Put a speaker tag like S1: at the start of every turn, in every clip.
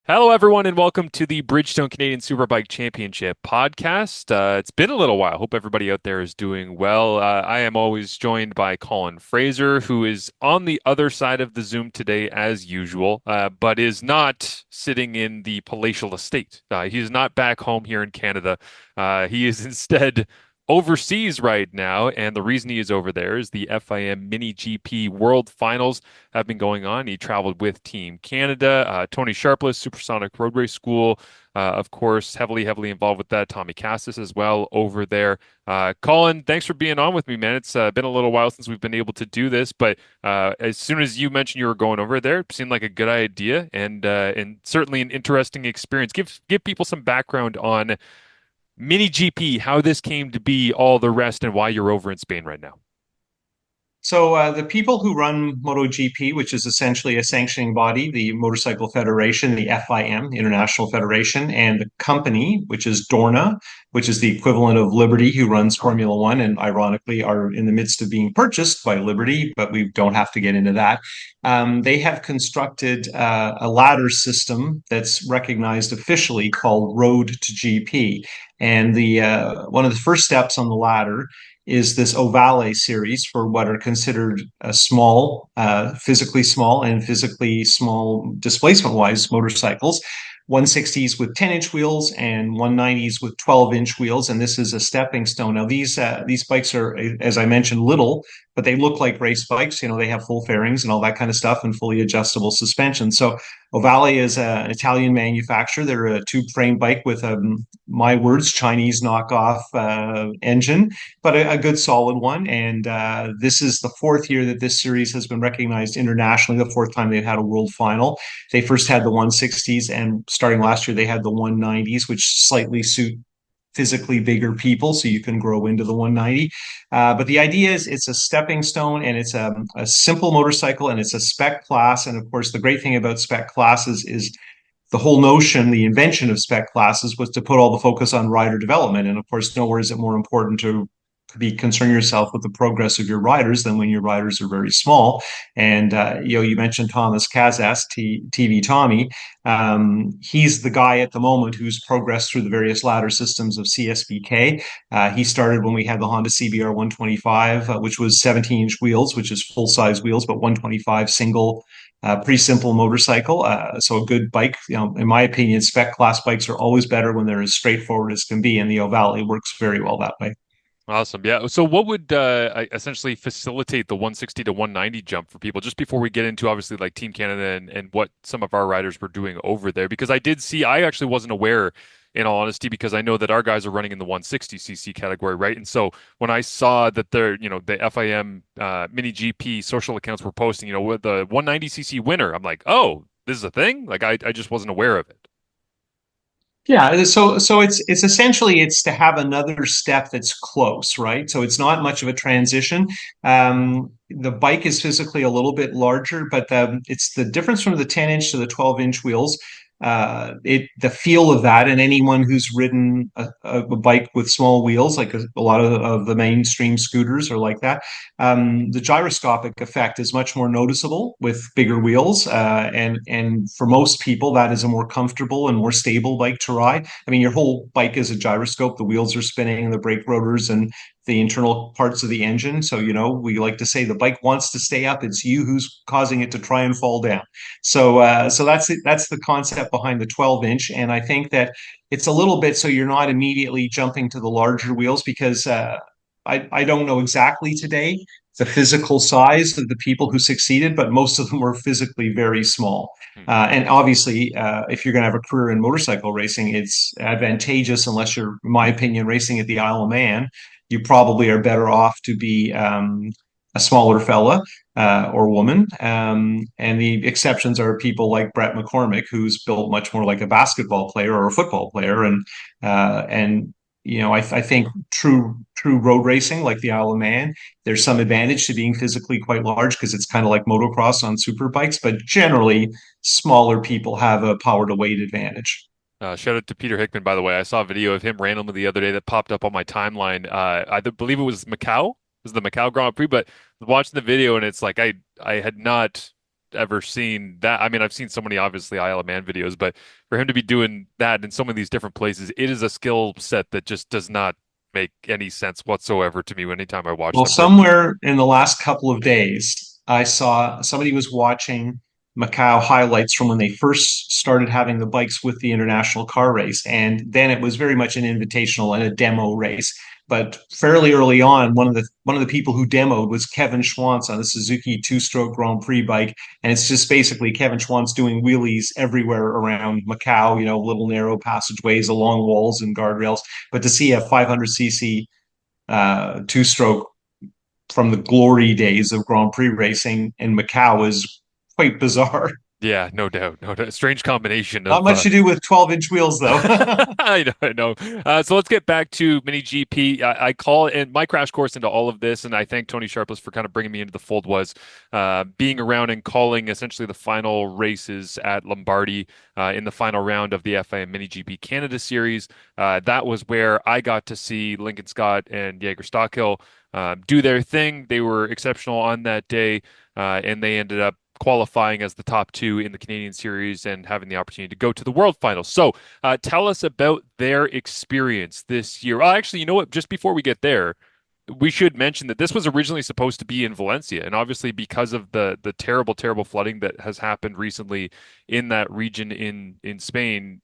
S1: Hello, everyone, and welcome to the Bridgestone Canadian Superbike Championship podcast. It's been a little while. Hope everybody out there is doing well. I am always joined by Colin Fraser, who is on the other side of the Zoom today, as usual, but is not sitting in the palatial estate. He is not back home here in Canada. He is instead overseas right now, and the reason he is over there is the FIM MiniGP World Finals have been going on. He traveled with Team Canada, Tony Sharpless, Supersonic Road Race School, of course, heavily involved with that. Tommy Cassis as well over there. Colin, thanks for being on with me, man. It's been a little while since we've been able to do this, but as soon as you mentioned you were going over there, it seemed like a good idea and certainly an interesting experience. Give people some background on Mini GP, how this came to be, all the rest, and why you're over in Spain right now.
S2: So the people who run MotoGP, which is essentially a sanctioning body, the Motorcycle Federation, the FIM, the International Federation, and the company, which is Dorna, which is the equivalent of Liberty, who runs Formula One, and ironically are in the midst of being purchased by Liberty, but we don't have to get into that. They have constructed a ladder system that's recognized officially called Road to GP, and the one of the first steps on the ladder is this Ovale series for what are considered physically small and physically small displacement-wise motorcycles. 160s with 10-inch wheels and 190s with 12-inch wheels, and this is a stepping stone. Now these bikes are, as I mentioned, little, but they look like race bikes. You know, they have full fairings and all that kind of stuff, and fully adjustable suspension. So Ovale is an Italian manufacturer. They're a tube frame bike with my words, Chinese knockoff engine, but a good solid one. And this is the fourth year that this series has been recognized internationally, the fourth time they've had a world final. They first had the 160s, and starting last year, they had the 190s, which slightly suit physically bigger people, so you can grow into the 190. But the idea is it's a stepping stone, and it's a simple motorcycle, and it's a spec class. And of course, the great thing about spec classes is the whole notion, the invention of spec classes was to put all the focus on rider development. And of course, nowhere is it more important to be concern yourself with the progress of your riders than when your riders are very small. And you mentioned Thomas Kazas, TV Tommy. He's the guy at the moment who's progressed through the various ladder systems of CSBK. He started when we had the Honda CBR 125, which was 17-inch wheels, which is full size wheels, but 125 single. Pretty simple motorcycle, so a good bike. You know, in my opinion, spec class bikes are always better when they're as straightforward as can be, and the Ovale works very well that way.
S1: Awesome. Yeah. So what would essentially facilitate the 160 to 190 jump for people just before we get into obviously like Team Canada and what some of our riders were doing over there? Because I did see, I actually wasn't aware in all honesty, because I know that our guys are running in the 160cc category, right? And so when I saw that the FIM Mini GP social accounts were posting, with the 190cc winner, I'm like, oh, this is a thing? Like I just wasn't aware of it.
S2: Yeah, so it's essentially it's to have another step that's close, right? So it's not much of a transition. The bike is physically a little bit larger, but it's the difference from the 10-inch to the 12-inch wheels. The feel of that, and anyone who's ridden a bike with small wheels, like a lot of the mainstream scooters are like that. The gyroscopic effect is much more noticeable with bigger wheels, and for most people, that is a more comfortable and more stable bike to ride. I mean, your whole bike is a gyroscope. The wheels are spinning, the brake rotors, and the internal parts of the engine. So, we like to say the bike wants to stay up. It's you who's causing it to try and fall down. So that's it. That's the concept behind the 12-inch, and I think that it's a little bit so you're not immediately jumping to the larger wheels because I don't know exactly today the physical size of the people who succeeded, but most of them were physically very small.
S1: Hmm.
S2: And obviously, if you're going to have a career in motorcycle racing, it's advantageous unless you're, in my opinion, racing at the Isle of Man. You probably are better off to be a smaller fella or woman. And the exceptions are people like Brett McCormick, who's built much more like a basketball player or a football player. I think true road racing, like the Isle of Man, there's some advantage to being physically quite large because it's kind of like motocross on super bikes, but generally smaller people have a power to weight advantage.
S1: Shout out to Peter Hickman, by the way. I saw a video of him randomly the other day that popped up on my timeline. Believe it was Macau. It was the Macau Grand Prix, but watching the video and it's like I had not ever seen that. I mean, I've seen so many obviously Isle of Man videos, but for him to be doing that in so many of these different places, it is a skill set that just does not make any sense whatsoever to me anytime I watch
S2: Well,
S1: them race.
S2: somewhere in the last couple of days, I saw somebody was watching Macau highlights from when they first started having the bikes with the international car race. And then it was very much an invitational and a demo race. But fairly early on, one of the people who demoed was Kevin Schwantz on the Suzuki two-stroke Grand Prix bike. And it's just basically Kevin Schwantz doing wheelies everywhere around Macau, little narrow passageways along walls and guardrails. But to see a 500cc two-stroke from the glory days of Grand Prix racing in Macau is quite bizarre.
S1: Yeah, no doubt, no doubt. Strange combination
S2: Not
S1: of
S2: much to do with 12-inch wheels, though.
S1: I know, I know. So let's get back to Mini GP. I call it, and my crash course into all of this, and I thank Tony Sharpless for kind of bringing me into the fold, was being around and calling essentially the final races at Lombardy in the final round of the FIM MiniGP Canada Series. That was where I got to see Lincoln Scott and Jaeger Stockhill do their thing. They were exceptional on that day, and they ended up qualifying as the top two in the Canadian Series and having the opportunity to go to the World Finals. So, tell us about their experience this year. Oh, actually, you know what? Just before we get there, we should mention that this was originally supposed to be in Valencia, and obviously because of the terrible, terrible flooding that has happened recently in that region in Spain,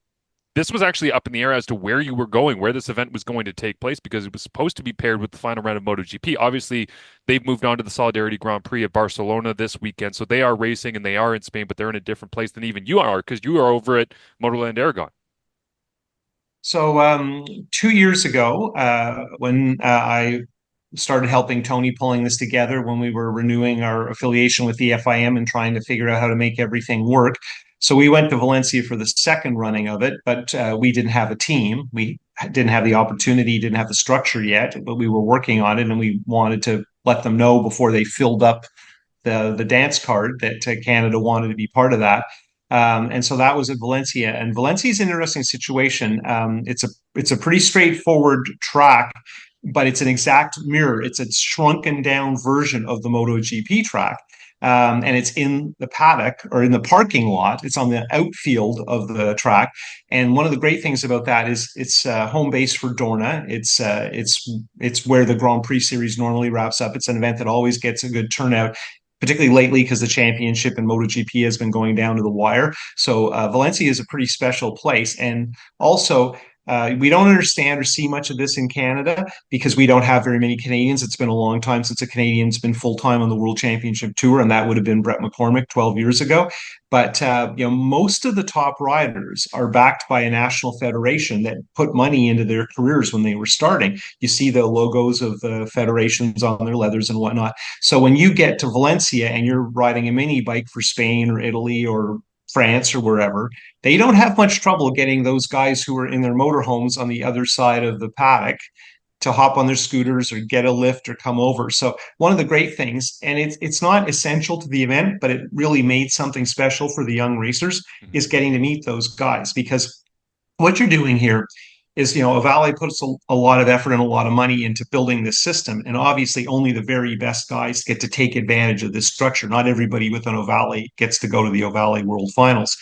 S1: this was actually up in the air as to where you were going, where this event was going to take place, because it was supposed to be paired with the final round of MotoGP. Obviously, they've moved on to the Solidarity Grand Prix at Barcelona this weekend, so they are racing and they are in Spain, but they're in a different place than even you are, because you are over at Motorland Aragon.
S2: So 2 years ago, when I started helping Tony pulling this together, when we were renewing our affiliation with the FIM and trying to figure out how to make everything work. So we went to Valencia for the second running of it, but we didn't have a team. We didn't have the opportunity, didn't have the structure yet, but we were working on it, and we wanted to let them know before they filled up the dance card that Canada wanted to be part of that. And so that was at Valencia. And Valencia is an interesting situation. It's a pretty straightforward track, but it's an exact mirror. It's a shrunken down version of the MotoGP track. And it's in the paddock or in the parking lot. It's on the outfield of the track. And one of the great things about that is it's home base for Dorna. It's where the Grand Prix series normally wraps up. It's an event that always gets a good turnout, particularly lately because the championship in MotoGP has been going down to the wire. So Valencia is a pretty special place. And also, we don't understand or see much of this in Canada because we don't have very many Canadians. It's been a long time since a Canadian's been full time on the World Championship Tour, and that would have been Brett McCormick 12 years ago. But most of the top riders are backed by a national federation that put money into their careers when they were starting. You see the logos of the federations on their leathers and whatnot. So when you get to Valencia and you're riding a mini bike for Spain or Italy or France or wherever, they don't have much trouble getting those guys who are in their motorhomes on the other side of the paddock to hop on their scooters or get a lift or come over. So one of the great things, and it's not essential to the event, but it really made something special for the young racers,
S1: Mhm.
S2: is getting to meet those guys. Because what you're doing here is, a Valley puts a lot of effort and a lot of money into building this system. And obviously only the very best guys get to take advantage of this structure. Not everybody with an Ovale gets to go to the Ovale World Finals.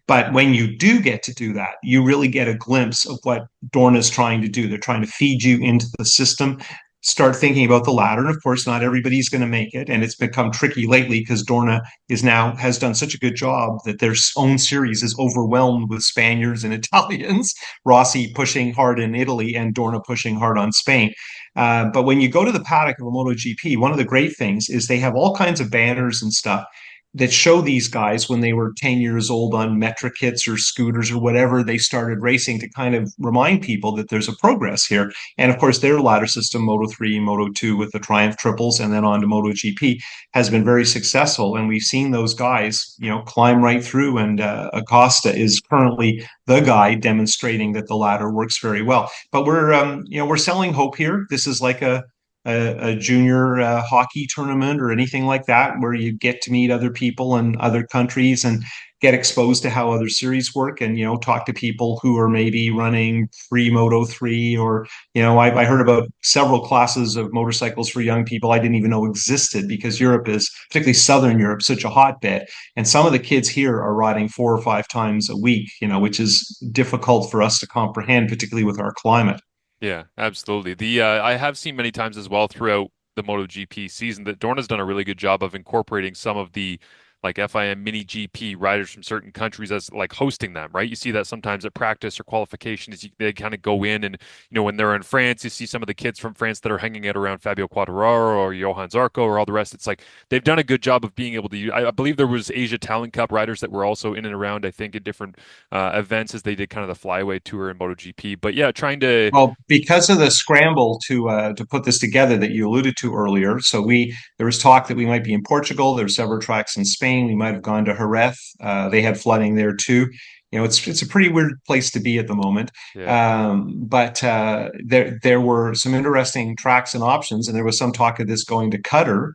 S2: But when you do get to do that, you really get a glimpse of what Dorna is trying to do. They're trying to feed you into the system, start thinking about the ladder. And of course, not everybody's going to make it. And it's become tricky lately because Dorna has done such a good job that their own series is overwhelmed with Spaniards and Italians. Rossi pushing hard in Italy and Dorna pushing hard on Spain. But when you go to the paddock of a MotoGP, one of the great things is they have all kinds of banners and stuff that show these guys when they were 10 years old on metric kits or scooters or whatever they started racing, to kind of remind people that there's a progress here. And of course, their ladder system, Moto 3, Moto 2 with the Triumph triples and then on to MotoGP, has been very successful. And we've seen those guys, climb right through. And Acosta is currently the guy demonstrating that the ladder works very well. But we're selling hope here. This is like a junior hockey tournament or anything like that, where you get to meet other people in other countries. And get exposed to how other series work, and talk to people who are maybe running pre-Moto 3, or I heard about several classes of motorcycles for young people I didn't even know existed, because Europe is, particularly Southern Europe, such a hotbed. And some of the kids here are riding 4 or 5 times a week, which is difficult for us to comprehend, particularly with our climate.
S1: Yeah, absolutely. The I have seen many times as well throughout the MotoGP season that Dorna's done a really good job of incorporating some of the like FIM MiniGP riders from certain countries as like hosting them, right? You see that sometimes at practice or qualification is they kind of go in and when they're in France, you see some of the kids from France that are hanging out around Fabio Quartararo or Johan Zarco or all the rest. It's like they've done a good job of being able to use, I believe there was Asia Talent Cup riders that were also in and around, I think, at different events as they did kind of the flyaway tour in MotoGP. But yeah, trying to
S2: Well, because of the scramble to put this together that you alluded to earlier, so there was talk that we might be in Portugal. There were several tracks in Spain. We might have gone to Jerez. They had flooding there too. It's a pretty weird place to be at the moment.
S1: yeah.
S2: But there were some interesting tracks and options, and there was some talk of this going to Qatar,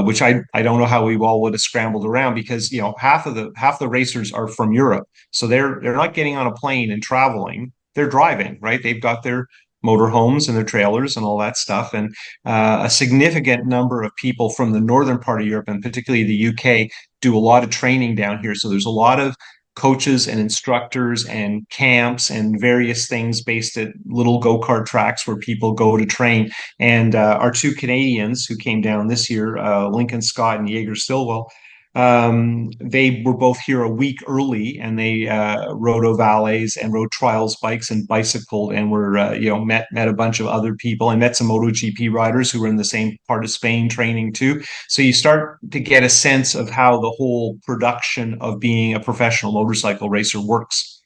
S2: which I don't know how we all would have scrambled around, because half the racers are from Europe, so they're not getting on a plane and traveling, they're driving, right? They've got their motorhomes and their trailers and all that stuff. And a significant number of people from the northern part of Europe, and particularly the UK, do a lot of training down here. So there's a lot of coaches and instructors and camps and various things based at little go-kart tracks where people go to train. And our two Canadians who came down this year, Lincoln Scott and Jaeger Stillwell, they were both here a week early, and they rode ovales and rode trials bikes and bicycled, and were met a bunch of other people, and met some MotoGP riders who were in the same part of Spain training too. So you start to get a sense of how the whole production of being a professional motorcycle racer works.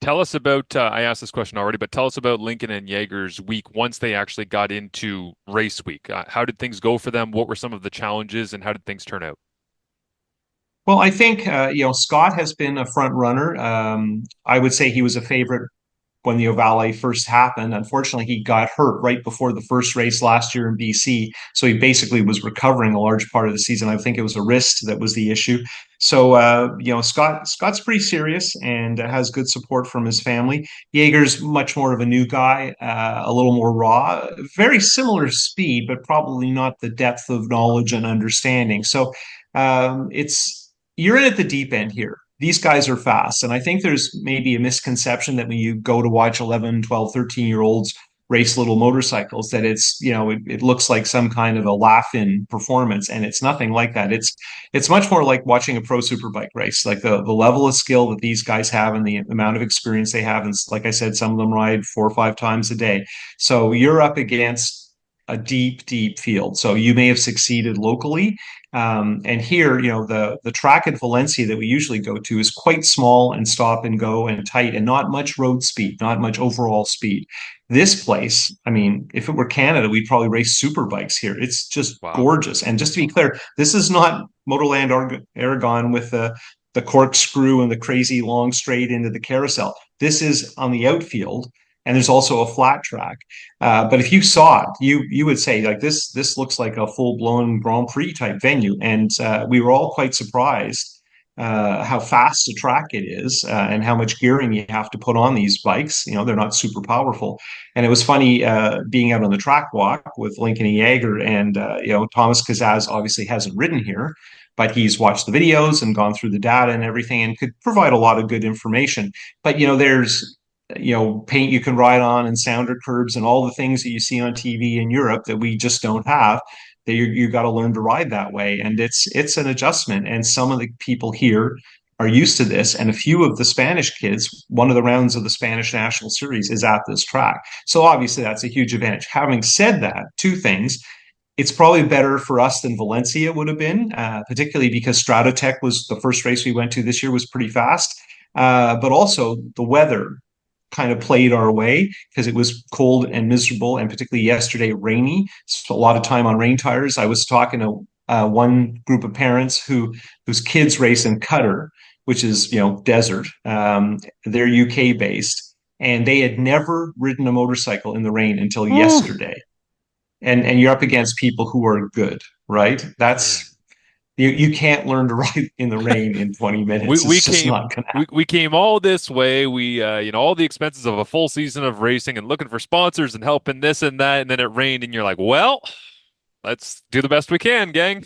S1: Tell us about, I asked this question already, but tell us about Lincoln and Jaeger's week once they actually got into race week. How did things go for them? What were some of the challenges and how did things turn out?
S2: Well, I think Scott has been a front runner. I would say he was a favorite when the Ovale first happened. Unfortunately, he got hurt right before the first race last year in BC. So he basically was recovering a large part of the season. I think it was a wrist that was the issue. So, Scott's pretty serious and has good support from his family. Jaeger's much more of a new guy, a little more raw, very similar speed, but probably not the depth of knowledge and understanding. So, you're in at the deep end here. These guys are fast. And I think there's maybe a misconception that when you go to watch 11, 12, 13-year olds race little motorcycles, that it looks like some kind of a laugh-in performance. And it's nothing like that. It's much more like watching a pro superbike race, like the level of skill that these guys have and the amount of experience they have. And like I said, some of them ride 4 or 5 times a day. So you're up against a deep, deep field. So you may have succeeded locally. And here, the track at Valencia that we usually go to is quite small and stop and go and tight, and not much road speed, not much overall speed. This place, I mean, if it were Canada, we'd probably race super bikes here. It's just
S1: Wow.
S2: gorgeous. And just to be clear, this is not Motorland Aragon with the corkscrew and the crazy long straight into the carousel. This is on the outfield, and there's also a flat track. But if you saw it, you would say, like, this looks like a full blown Grand Prix type venue, and we were all quite surprised how fast the track it is, and how much gearing you have to put on these bikes. They're not super powerful. And it was funny being out on the track walk with Lincoln and Jaeger, and Thomas Kazaz obviously hasn't ridden here, but he's watched the videos and gone through the data and everything, and could provide a lot of good information. But there's paint you can ride on and sounder curbs and all the things that you see on TV in Europe that we just don't have, that you got to learn to ride that way. And it's an adjustment. And some of the people here are used to this. And a few of the Spanish kids, one of the rounds of the Spanish National Series is at this track. So obviously that's a huge advantage. Having said that, two things. It's probably better for us than Valencia would have been, particularly because Stratotech was the first race we went to this year, was pretty fast. But also the weather kind of played our way, because it was cold and miserable, and particularly yesterday rainy. So a lot of time on rain tires. I was talking to one group of parents whose kids race in Qatar, which is desert. They're UK based, and they had never ridden a motorcycle in the rain until
S1: Woo.
S2: yesterday. And you're up against people who are good, right?
S1: Yeah.
S2: You can't learn to ride in the rain in 20
S1: We
S2: minutes.
S1: we
S2: It's just
S1: came
S2: not going to
S1: we came all this way. We all the expenses of a full season of racing and looking for sponsors and helping this and that, and then it rained, and you're like, well, let's do the best we can, gang.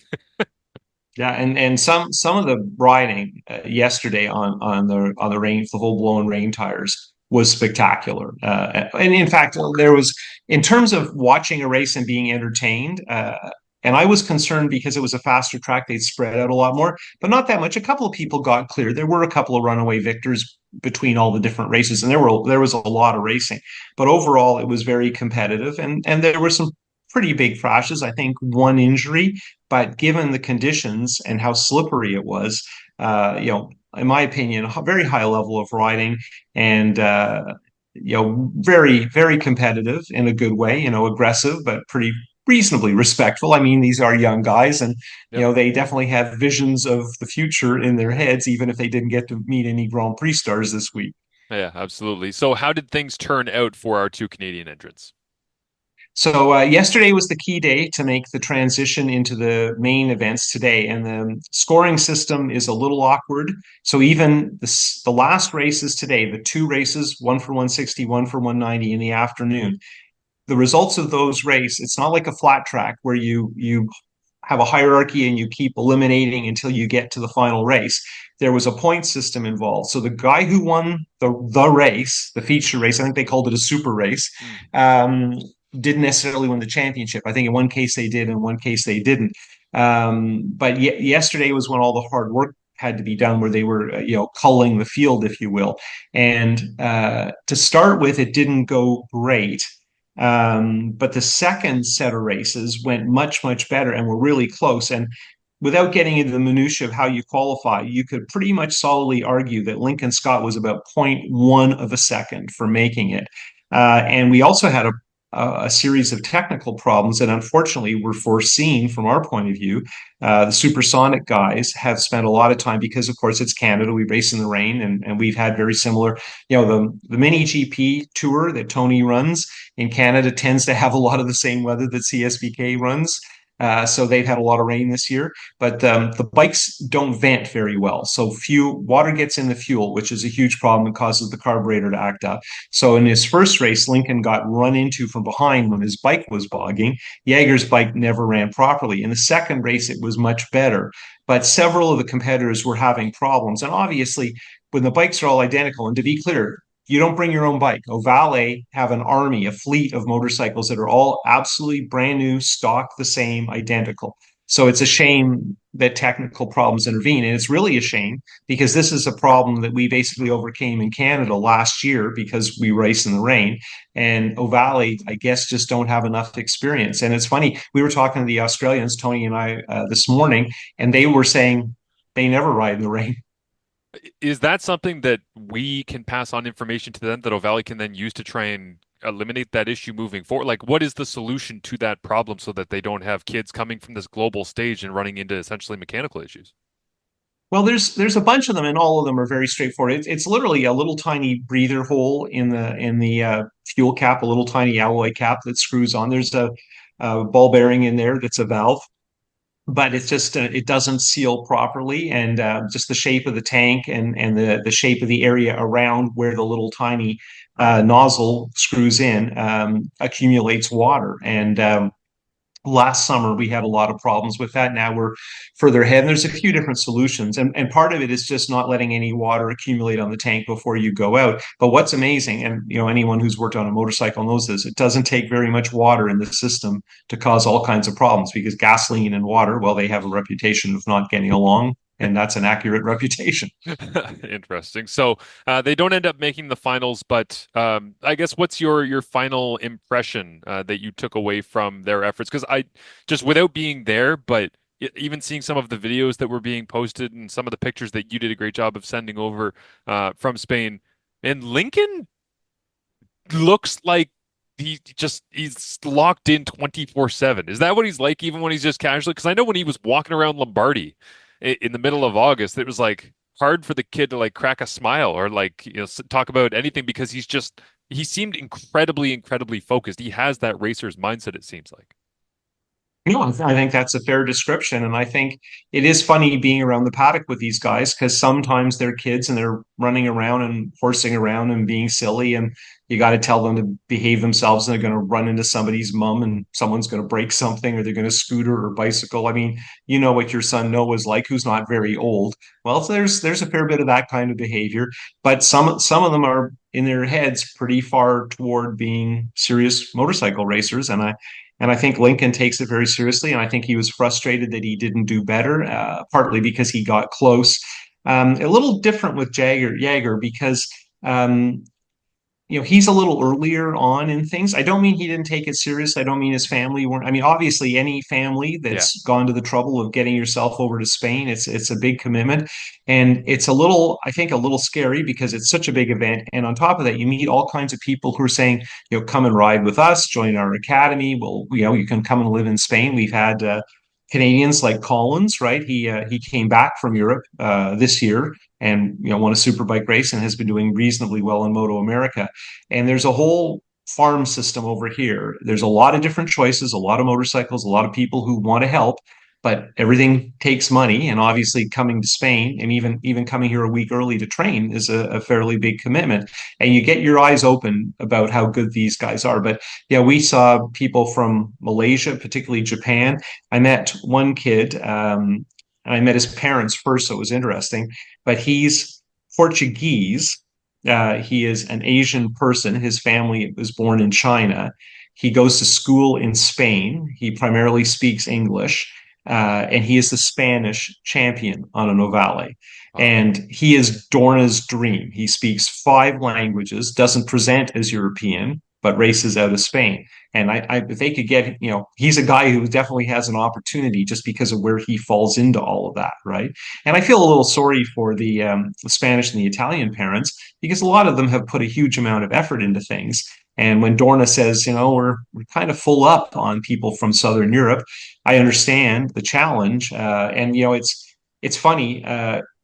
S2: Yeah, and some of the riding yesterday on the rain, the full blown rain tires was spectacular. And in fact, there was in terms of watching a race and being entertained. And I was concerned because it was a faster track; they'd spread out a lot more, but not that much. A couple of people got clear. There were a couple of runaway victors between all the different races, and there was a lot of racing. But overall, it was very competitive, and there were some pretty big crashes. I think one injury, but given the conditions and how slippery it was, in my opinion, a very high level of riding and very very competitive in a good way. Aggressive but pretty reasonably respectful. I mean, these are young guys, and
S1: Yep.
S2: they definitely have visions of the future in their heads, even if they didn't get to meet any Grand Prix stars this week.
S1: Yeah, absolutely. So how did things turn out for our two Canadian entrants?
S2: So yesterday was the key day to make the transition into the main events today, and the scoring system is a little awkward. So even the last races today, the two races, one for 160, one for 190 in the afternoon, the results of those races, it's not like a flat track where you have a hierarchy and you keep eliminating until you get to the final race. There was a point system involved. So the guy who won the race, the feature race, I think they called it a super race,
S1: Mm.
S2: um, didn't necessarily win the championship. I think in one case they did, in one case they didn't. But yesterday was when all the hard work had to be done, where they were, culling the field, if you will. And to start with, it didn't go great. But the second set of races went much, much better and were really close. And without getting into the minutiae of how you qualify, you could pretty much solidly argue that Lincoln Scott was about zero point 0.1 of a second for making it. And we also had a series of technical problems that unfortunately were foreseen from our point of view. The supersonic guys have spent a lot of time because, of course, it's Canada. We race in the rain, and we've had very similar, the mini GP tour that Tony runs in Canada tends to have a lot of the same weather that CSVK runs. So they've had a lot of rain this year, but the bikes don't vent very well. So water gets in the fuel, which is a huge problem and causes the carburetor to act up. So in his first race, Lincoln got run into from behind when his bike was bogging. Jaeger's bike never ran properly. In the second race, it was much better, but several of the competitors were having problems. And obviously, when the bikes are all identical, and to be clear, you don't bring your own bike. Ovale have an army, a fleet of motorcycles that are all absolutely brand new, stock the same, identical. So it's a shame that technical problems intervene. And it's really a shame because this is a problem that we basically overcame in Canada last year because we race in the rain. And Ovale, I guess, just don't have enough experience. And it's funny, we were talking to the Australians, Tony and I, this morning, and they were saying they never ride in the rain.
S1: Is that something that we can pass on information to them that O'Valley can then use to try and eliminate that issue moving forward? Like, what is the solution to that problem so that they don't have kids coming from this global stage and running into essentially mechanical issues?
S2: Well, there's a bunch of them, and all of them are very straightforward. It's literally a little tiny breather hole in the fuel cap, a little tiny alloy cap that screws on. There's a ball bearing in there that's a valve, but it's just it doesn't seal properly, and just the shape of the tank and the shape of the area around where the little tiny nozzle screws in accumulates water. And last summer we had a lot of problems with that. Now we're further ahead, and there's a few different solutions, and part of it is just not letting any water accumulate on the tank before you go out. But what's amazing, and anyone who's worked on a motorcycle knows this, it doesn't take very much water in the system to cause all kinds of problems, because gasoline and water, well, they have a reputation of not getting along, and that's an accurate reputation.
S1: Interesting. So they don't end up making the finals, but I guess what's your final impression that you took away from their efforts? Because I just without being there, but even seeing some of the videos that were being posted and some of the pictures that you did a great job of sending over from Spain, and Lincoln looks like he's locked in 24/7. Is that what he's like even when he's just casually? Because I know when he was walking around Lombardy in the middle of August, it was like hard for the kid to like crack a smile or like talk about anything because he seemed incredibly focused. He has that racer's mindset, it seems like.
S2: No, I think that's a fair description. And I think it is funny being around the paddock with these guys because sometimes they're kids and they're running around and horsing around and being silly. And you got to tell them to behave themselves and they're going to run into somebody's mum and someone's going to break something or they're going to scooter or bicycle. I mean, you know what your son Noah is like, who's not very old. Well, so there's a fair bit of that kind of behavior, but some of them are in their heads pretty far toward being serious motorcycle racers. And I think Lincoln takes it very seriously. And I think he was frustrated that he didn't do better, partly because he got close. A little different with Jagger because um, he's a little earlier on in things. I don't mean he didn't take it serious. I don't mean his family weren't. I mean, obviously, any family
S1: Yeah.
S2: that's gone to the trouble of getting yourself over to Spain, it's a big commitment, and it's a little, I think, a little scary because it's such a big event. And on top of that, you meet all kinds of people who are saying, come and ride with us, join our academy. Well, you can come and live in Spain. We've had Canadians like Collins, right? He came back from Europe this year and won a superbike race and has been doing reasonably well in Moto America. And there's a whole farm system over here. There's a lot of different choices, a lot of motorcycles, a lot of people who want to help, but everything takes money. And obviously, coming to Spain and even coming here a week early to train is a fairly big commitment. And you get your eyes open about how good these guys are. But yeah, we saw people from Malaysia, particularly Japan. I met one kid. And I met his parents first, so it was interesting. But he's Portuguese, he is an Asian person. His family was born in China. He goes to school in Spain. He primarily speaks English, and he is the Spanish champion on a Novale.
S1: Wow.
S2: And he is Dorna's dream. He speaks 5 languages, doesn't present as European, but races out of Spain. And if they could get, he's a guy who definitely has an opportunity just because of where he falls into all of that, right? And I feel a little sorry for the Spanish and the Italian parents because a lot of them have put a huge amount of effort into things. And when Dorna says, we're kind of full up on people from Southern Europe, I understand the challenge. And it's funny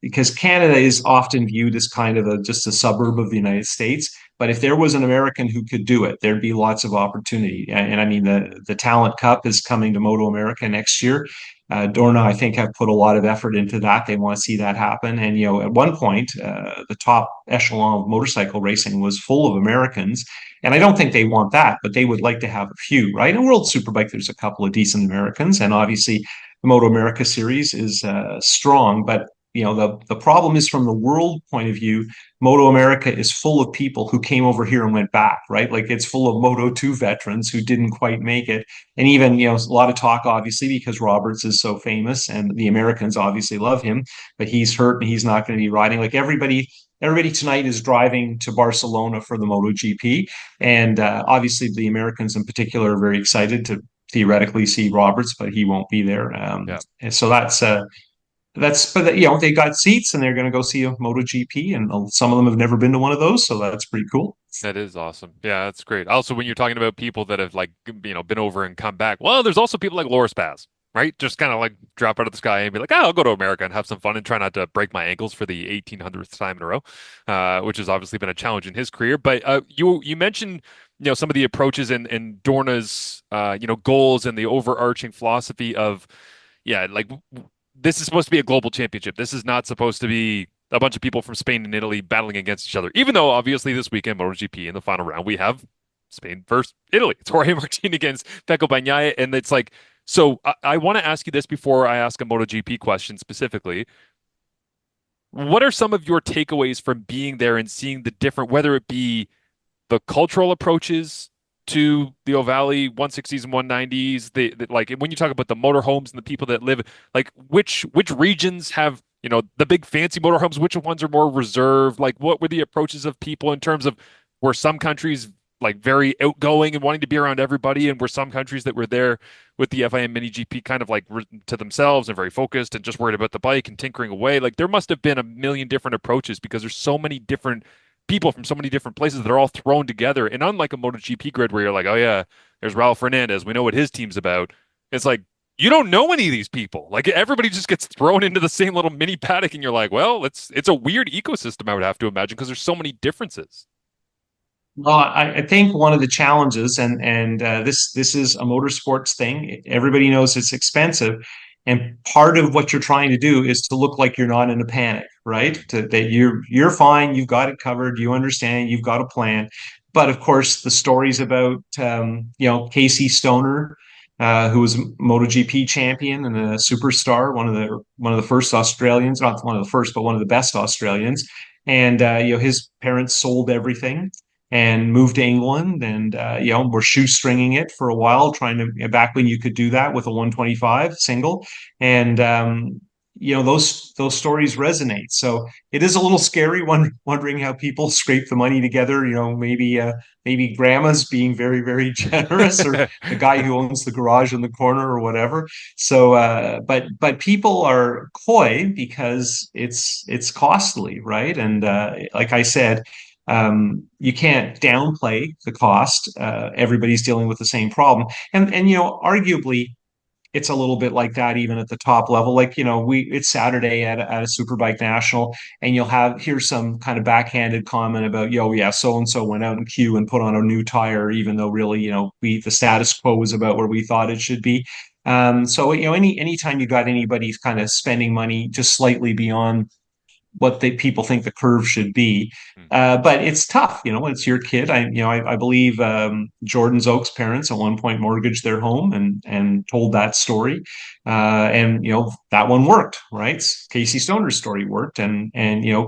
S2: because Canada is often viewed as kind of just a suburb of the United States. But if there was an American who could do it, there'd be lots of opportunity. And I mean, the Talent Cup is coming to Moto America next year. Dorna, I think, have put a lot of effort into that. They want to see that happen. And, at one point, the top echelon of motorcycle racing was full of Americans. And I don't think they want that, but they would like to have a few, right? In World Superbike, there's a couple of decent Americans. And obviously, the Moto America series is strong. But, the problem is from the world point of view, Moto America is full of people who came over here and went back, right? Like it's full of Moto 2 veterans who didn't quite make it. And even, a lot of talk, obviously, because Roberts is so famous and the Americans obviously love him, but he's hurt and he's not going to be riding. Like everybody tonight is driving to Barcelona for the MotoGP. And obviously, the Americans in particular are very excited to theoretically see Roberts, but he won't be there.
S1: Yeah.
S2: And so but they got seats and they're going to go see a MotoGP, and some of them have never been to one of those, so that's pretty cool.
S1: That is awesome. Yeah, that's great. Also, when you're talking about people that have like, been over and come back, well, there's also people like Loris Paz, right? Just kind of like drop out of the sky and be like, I'll go to America and have some fun and try not to break my ankles for the 1800th time in a row, which has obviously been a challenge in his career. But you mentioned, some of the approaches and Dorna's, goals and the overarching philosophy of, yeah, like this is supposed to be a global championship. This is not supposed to be a bunch of people from Spain and Italy battling against each other. Even though obviously this weekend MotoGP in the final round we have Spain versus Italy. It's Jorge Martin against Pecco Bagnaia, and it's like so. I want to ask you this before I ask a MotoGP question specifically. What are some of your takeaways from being there and seeing the different, whether it be the cultural approaches to the O'Valley 160s and 190s, like when you talk about the motorhomes and the people that live, like which regions have, the big fancy motorhomes, which ones are more reserved? Like what were the approaches of people in terms of were some countries like very outgoing and wanting to be around everybody, and were some countries that were there with the FIM MiniGP kind of like to themselves and very focused and just worried about the bike and tinkering away? Like there must have been a million different approaches because there's so many different people from so many different places that are all thrown together. And unlike a MotoGP grid where you're like, oh yeah, there's Raul Fernandez, we know what his team's about. It's like you don't know any of these people. Like everybody just gets thrown into the same little mini paddock, and you're like, well, it's a weird ecosystem, I would have to imagine, because there's so many differences.
S2: Well, I think one of the challenges, and this is a motorsports thing. Everybody knows it's expensive, and part of what you're trying to do is to look like you're not in a panic, right? That you're fine, you've got it covered, you understand, you've got a plan. But of course, the stories about Casey Stoner, who was a MotoGP champion and a superstar, one of the first Australians, not one of the first, but one of the best Australians, and his parents sold everything and moved to England, and we're shoestringing it for a while, trying to back when you could do that with a 125 single, and those stories resonate. So it is a little scary, wondering how people scrape the money together. Maybe grandma's being very, very generous, or the guy who owns the garage in the corner, or whatever. So, but people are coy because it's costly, right? And like I said, you can't downplay the cost. Everybody's dealing with the same problem, and arguably, it's a little bit like that even at the top level. Like it's Saturday at a Superbike National, and here's some kind of backhanded comment about, yo, yeah, so and so went out in queue and put on a new tire, even though really, the status quo was about where we thought it should be. So anytime you got anybody kind of spending money just slightly beyond what people think the curve should be. But it's tough, when it's your kid. I believe Jordan's Oak's parents at one point mortgaged their home and told that story, and that one worked, right? Casey Stoner's story worked, and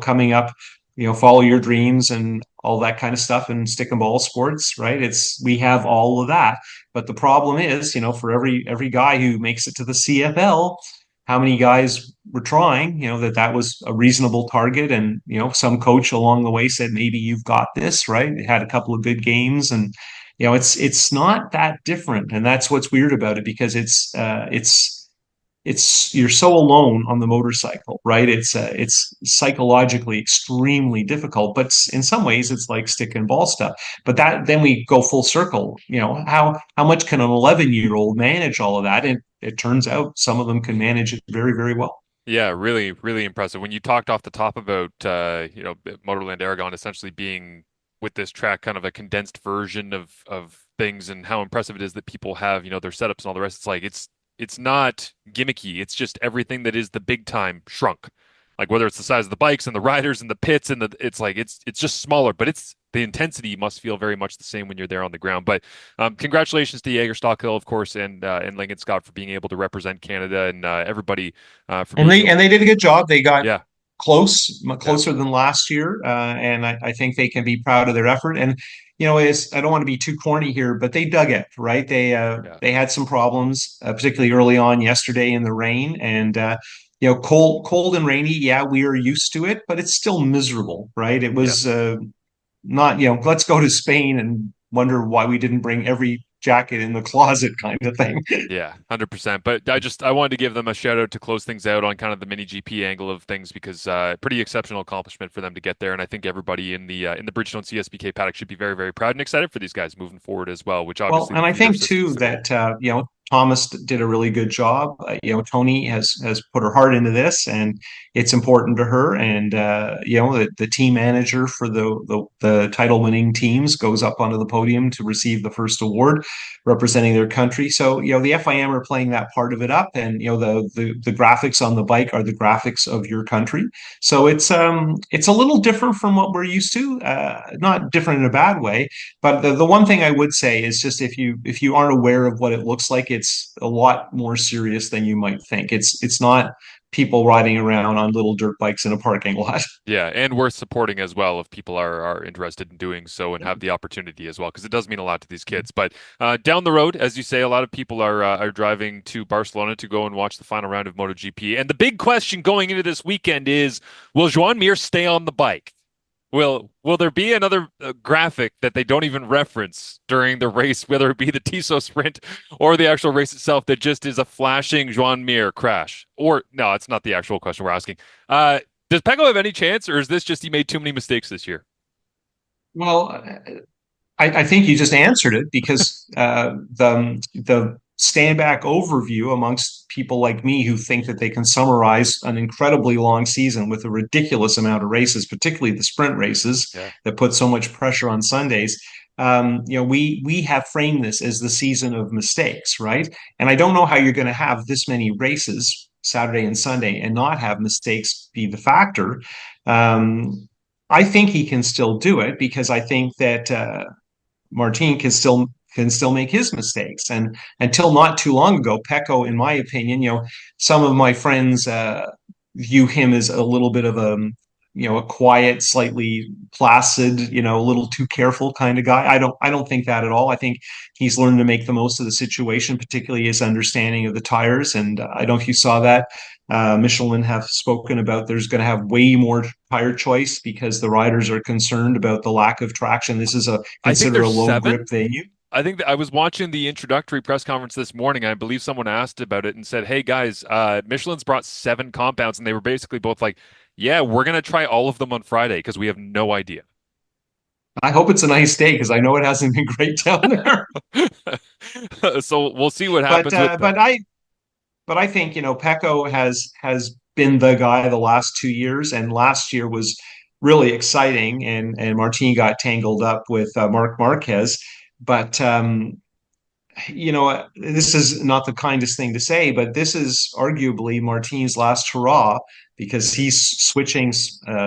S2: coming up, follow your dreams and all that kind of stuff, and stick and ball sports, right? We have all of that, but the problem is, for every guy who makes it to the CFL, how many guys were trying, that was a reasonable target. And, some coach along the way said, maybe you've got this, right? It had a couple of good games, and, it's not that different. And that's what's weird about it, because you're so alone on the motorcycle, right? It's psychologically extremely difficult, but in some ways it's like stick and ball stuff. But then we go full circle. How much can an 11-year-old manage all of that? And it turns out some of them can manage it very, very well.
S1: Yeah, really, really impressive. When you talked off the top about Motorland Aragon essentially being with this track kind of a condensed version of things, and how impressive it is that people have, their setups and all the rest. It's like it's not gimmicky. It's just everything that is the big time shrunk. Like whether it's the size of the bikes and the riders and the pits, and it's just smaller, but it's the intensity must feel very much the same when you're there on the ground. But congratulations to Jaeger Stockhill, of course, and Lincoln Scott for being able to represent Canada, and everybody for
S2: And
S1: being
S2: they
S1: able.
S2: and they did a good job. They got
S1: Yeah, yeah,
S2: closer than last year, and I think they can be proud of their effort. And I don't want to be too corny here, but they dug it, right.
S1: yeah,
S2: They had some problems, particularly early on yesterday in the rain, and cold and rainy. Yeah, we are used to it, but it's still miserable, right. It was
S1: yes.
S2: not, let's go to Spain and wonder why we didn't bring every jacket in the closet kind of thing.
S1: Yeah, 100%. But I wanted to give them a shout out to close things out on kind of the mini GP angle of things, because pretty exceptional accomplishment for them to get there, and I think everybody in the Bridgestone CSBK paddock should be very, very proud and excited for these guys moving forward as well, which
S2: Well,
S1: obviously the
S2: and I
S1: feeder
S2: think
S1: system
S2: too
S1: is the goal.
S2: that Thomas did a really good job. Tony has put her heart into this, and it's important to her. And the team manager for the title winning teams goes up onto the podium to receive the first award, representing their country. So the FIM are playing that part of it up, and the graphics on the bike are the graphics of your country. So it's a little different from what we're used to. Not different in a bad way, but the one thing I would say is, just if you aren't aware of what it looks like, it's a lot more serious than you might think. It's not people riding around on little dirt bikes in a parking lot.
S1: Yeah, and worth supporting as well if people are interested in doing so and have the opportunity as well, because it does mean a lot to these kids. But down the road, as you say, a lot of people are driving to Barcelona to go and watch the final round of MotoGP. And the big question going into this weekend is, will Joan Mir stay on the bike? Will there be another graphic that they don't even reference during the race, whether it be the Tissot sprint or the actual race itself, that just is a flashing Joan Mir crash? Or no, it's not the actual question we're asking. Does Pecco have any chance, or is this just he made too many mistakes this year?
S2: Well, I think you just answered it, because the stand back overview amongst people like me who think that they can summarize an incredibly long season with a ridiculous amount of races, particularly the sprint races
S1: Yeah.
S2: that put so much pressure on Sundays. We have framed this as the season of mistakes, right? And I don't know how you're going to have this many races Saturday and Sunday and not have mistakes be the factor. Um, I think he can still do it because I think that Martin can still make his mistakes. And until not too long ago, Pecco, in my opinion, some of my friends view him as a little bit of a quiet, slightly placid, a little too careful kind of guy. I don't think that at all. I think he's learned to make the most of the situation, particularly his understanding of the tires. And I don't know if you saw that. Michelin have spoken about there's going to have way more tire choice because the riders are concerned about the lack of traction. This is a
S1: I think
S2: consider a
S1: there's
S2: low grip
S1: seven.
S2: venue.
S1: I think that I was watching the introductory press conference this morning, and I believe someone asked about it and said, "Hey guys, Michelin's brought seven compounds," and they were basically both like, "Yeah, we're gonna try all of them on Friday because we have no idea."
S2: I hope it's a nice day because I know it hasn't been great down there.
S1: So we'll see what
S2: But
S1: happens with
S2: uh,
S1: that.
S2: but I but I think Pecco has been the guy the last 2 years, and last year was really exciting, and Martin got tangled up with Mark Marquez. But this is not the kindest thing to say, but this is arguably Martin's last hurrah because he's switching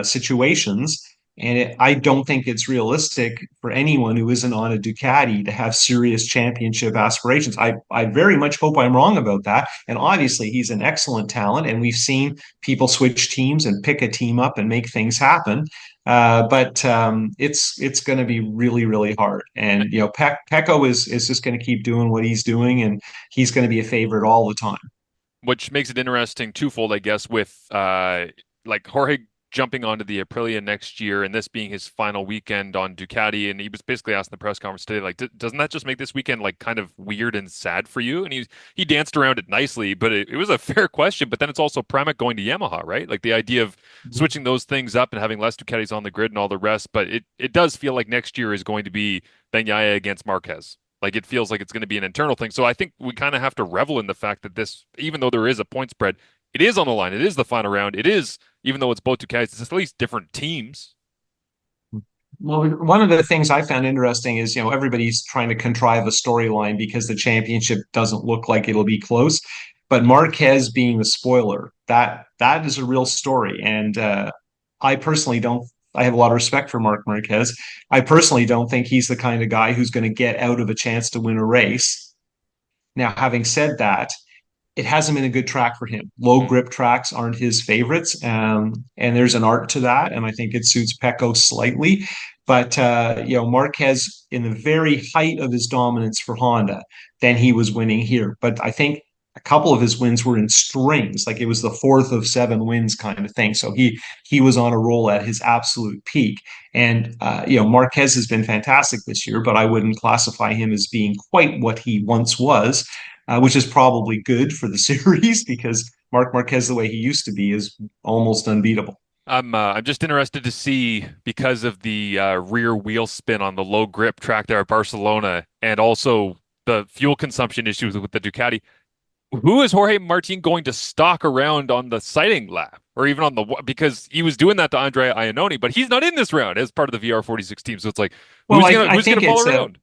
S2: situations. And I don't think it's realistic for anyone who isn't on a Ducati to have serious championship aspirations. I very much hope I'm wrong about that. And obviously, he's an excellent talent, and we've seen people switch teams and pick a team up and make things happen. But it's going to be really really hard, and Pecco is just going to keep doing what he's doing, and he's going to be a favorite all the time.
S1: Which makes it interesting twofold, I guess, with like Jorge jumping onto the Aprilia next year and this being his final weekend on Ducati. And he was basically asked in the press conference today, like, doesn't that just make this weekend like kind of weird and sad for you? And he danced around it nicely, but it was a fair question. But then it's also Pramac going to Yamaha, right? Like the idea of switching those things up and having less Ducatis on the grid and all the rest. But it does feel like next year is going to be Bagnaia against Marquez. Like it feels like it's going to be an internal thing. So I think we kind of have to revel in the fact that this, even though there is a point spread, it is on the line. It is the final round. It is, even though it's both two guys, it's at least different teams.
S2: Well, one of the things I found interesting is, everybody's trying to contrive a storyline because the championship doesn't look like it'll be close. But Marquez being the spoiler, that is a real story. And I personally don't, I have a lot of respect for Mark Marquez. I personally don't think he's the kind of guy who's going to get out of a chance to win a race. Now, having said that, it hasn't been a good track for him. Low
S1: Mm.
S2: grip tracks aren't his favorites, and there's an art to that, and I think it suits Pecco slightly. But Marquez in the very height of his dominance for Honda, then he was winning here. But I think a couple of his wins were in strings, like it was the fourth of seven wins kind of thing. So he was on a roll at his absolute peak. And Marquez has been fantastic this year, but I wouldn't classify him as being quite what he once was, which is probably good for the series because Mark Marquez, the way he used to be, is almost unbeatable.
S1: I'm just interested to see because of the rear wheel spin on the low grip track there at Barcelona, and also the fuel consumption issues with the Ducati. Who is Jorge Martin going to stock around on the sighting lap or even on the because he was doing that to Andrea Iannone, but he's not in this round as part of the VR46 team. So it's like
S2: Well, I, I
S1: who's gonna
S2: think
S1: follow
S2: it's a
S1: around?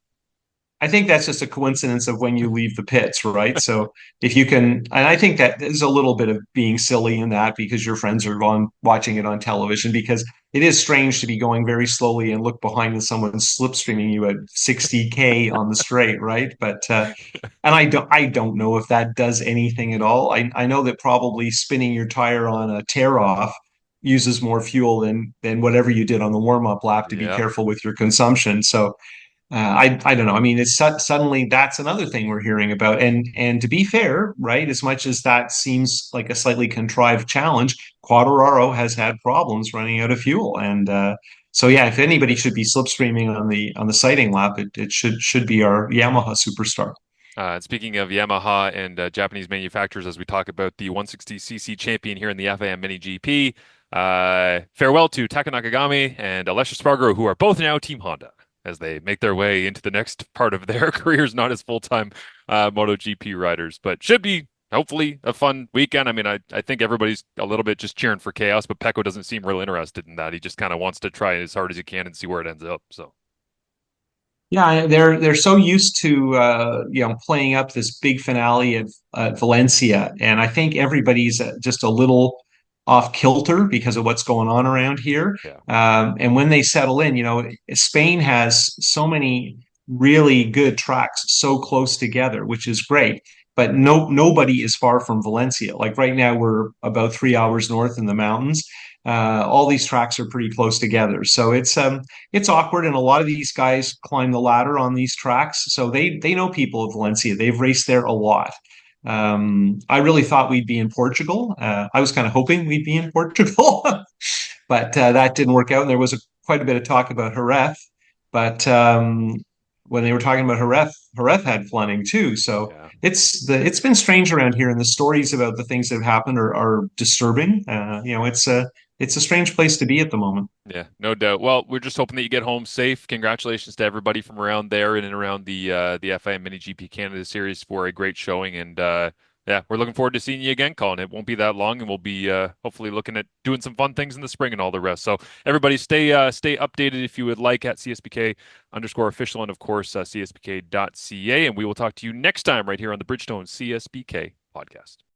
S2: I think that's just a coincidence of when you leave the pits, right? So if you can, and I think that there's a little bit of being silly in that because your friends are on watching it on television because it is strange to be going very slowly and look behind and someone's slipstreaming you at 60K on the straight, right? But and I don't know if that does anything at all. I know that probably spinning your tire on a tear off uses more fuel than whatever you did on the warm up lap to be
S1: Yeah.
S2: careful with your consumption. So I don't know. I mean, it's suddenly that's another thing we're hearing about. And to be fair, right, as much as that seems like a slightly contrived challenge, Quadraro has had problems running out of fuel. And so yeah, if anybody should be slipstreaming on the sighting lap, it should be our Yamaha superstar.
S1: Speaking of Yamaha and Japanese manufacturers, as we talk about the 160cc champion here in the FIM MiniGP, farewell to Taka Nakagami and Alessio Spargaro, who are both now Team Honda. as they make their way into the next part of their careers, not as full-time MotoGP riders. But should be hopefully a fun weekend. I mean, I think everybody's a little bit just cheering for chaos, but Pecco doesn't seem real interested in that. He just kind of wants to try as hard as he can and see where it ends up. So
S2: Yeah, they're so used to playing up this big finale at Valencia, and I think everybody's just a little off kilter because of what's going on around here.
S1: yeah,
S2: And when they settle in, Spain has so many really good tracks so close together, which is great. But nobody is far from Valencia. Like right now, we're about 3 hours north in the mountains. All these tracks are pretty close together, so it's awkward, and a lot of these guys climb the ladder on these tracks, so they know people of Valencia. They've raced there a lot. I really thought we'd be in Portugal. I was kind of hoping we'd be in Portugal, but that didn't work out. And there was quite a bit of talk about Jerez, but when they were talking about Jerez had flooding too. So
S1: yeah.
S2: it's been strange around here, and the stories about the things that have happened are disturbing. It's a strange place to be at the moment.
S1: Yeah, no doubt. Well, we're just hoping that you get home safe. Congratulations to everybody from around there and around the FIM MiniGP Canada series for a great showing. And yeah, we're looking forward to seeing you again, Colin. It won't be that long, and we'll be hopefully looking at doing some fun things in the spring and all the rest. So everybody, stay updated if you would like at CSBK_official and of course CSBK.ca. And we will talk to you next time right here on the Bridgestone CSBK podcast.